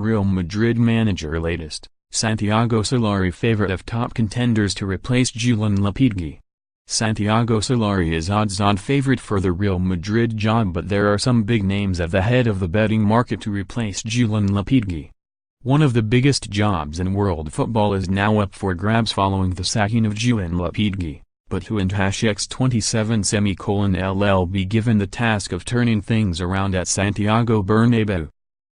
Real Madrid manager latest, Santiago Solari favorite of top contenders to replace Julen Lopetegui. Santiago Solari is odds-on favorite for the Real Madrid job, but there are some big names at the head of the betting market to replace Julen Lopetegui. One of the biggest jobs in world football is now up for grabs following the sacking of Julen Lopetegui, but who and #27 be given the task of turning things around at Santiago Bernabeu.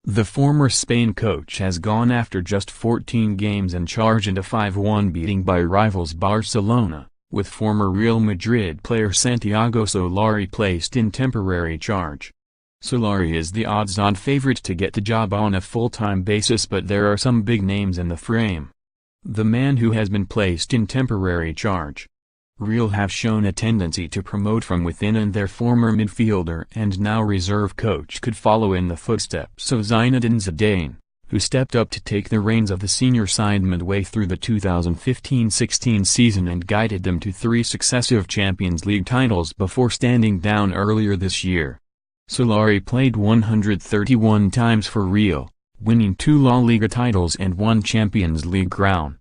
The former Spain coach has gone after just 14 games in charge and a 5-1 beating by rivals Barcelona, with former Real Madrid player Santiago Solari placed in temporary charge. Solari is the odds-on favorite to get the job on a full-time basis, but there are some big names in the frame. The man who has been placed in temporary charge. Real have shown a tendency to promote from within, and their former midfielder and now reserve coach could follow in the footsteps of Zinedine Zidane, who stepped up to take the reins of the senior side midway through the 2015-16 season and guided them to 3 successive Champions League titles before standing down earlier this year. Solari played 131 times for Real, winning 2 La Liga titles and 1 Champions League crown.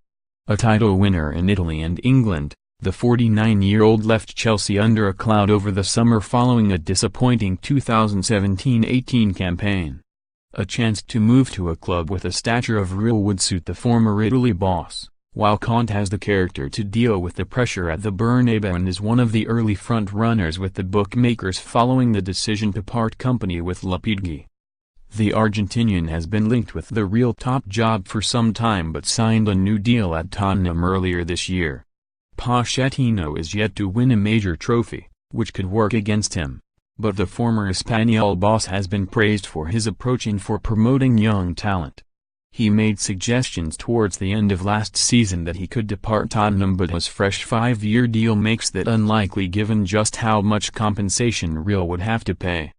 A title winner in Italy and England, the 49-year-old left Chelsea under a cloud over the summer following a disappointing 2017-18 campaign. A chance to move to a club with a stature of Real would suit the former Italy boss, while Conte has the character to deal with the pressure at the Bernabeu and is one of the early front-runners with the bookmakers following the decision to part company with Lopetegui. The Argentinian has been linked with the Real top job for some time but signed a new deal at Tottenham earlier this year. Pochettino is yet to win a major trophy, which could work against him, but the former Espanyol boss has been praised for his approach and for promoting young talent. He made suggestions towards the end of last season that he could depart Tottenham, but his fresh 5-year deal makes that unlikely given just how much compensation Real would have to pay.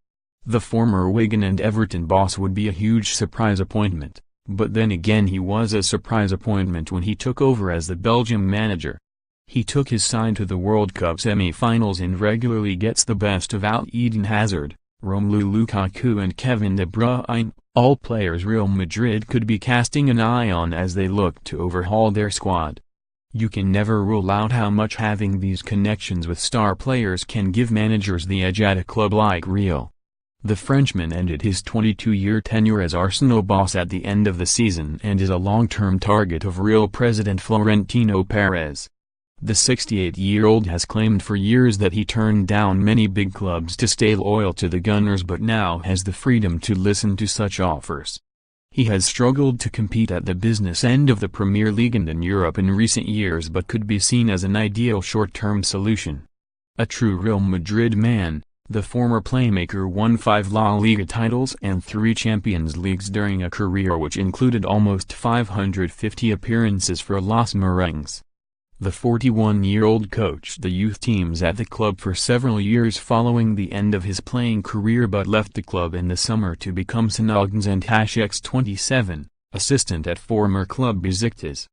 The former Wigan and Everton boss would be a huge surprise appointment, but then again he was a surprise appointment when he took over as the Belgium manager. He took his side to the World Cup semi-finals and regularly gets the best of Eden Hazard, Romelu Lukaku and Kevin De Bruyne, all players Real Madrid could be casting an eye on as they look to overhaul their squad. You can never rule out how much having these connections with star players can give managers the edge at a club like Real. The Frenchman ended his 22-year tenure as Arsenal boss at the end of the season and is a long-term target of Real president Florentino Perez. The 68-year-old has claimed for years that he turned down many big clubs to stay loyal to the Gunners, but now has the freedom to listen to such offers. He has struggled to compete at the business end of the Premier League and in Europe in recent years, but could be seen as an ideal short-term solution. A true Real Madrid man, the former playmaker won 5 La Liga titles and 3 Champions Leagues during a career which included almost 550 appearances for Los Merengues. The 41-year-old coached the youth teams at the club for several years following the end of his playing career, but left the club in the summer to become Sanogans and #27 assistant at former club Besiktas.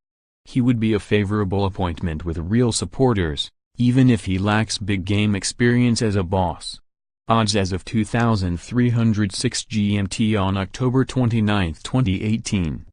He would be a favorable appointment with Real supporters, even if he lacks big game experience as a boss. Odds as of 2,306 GMT on October 29, 2018.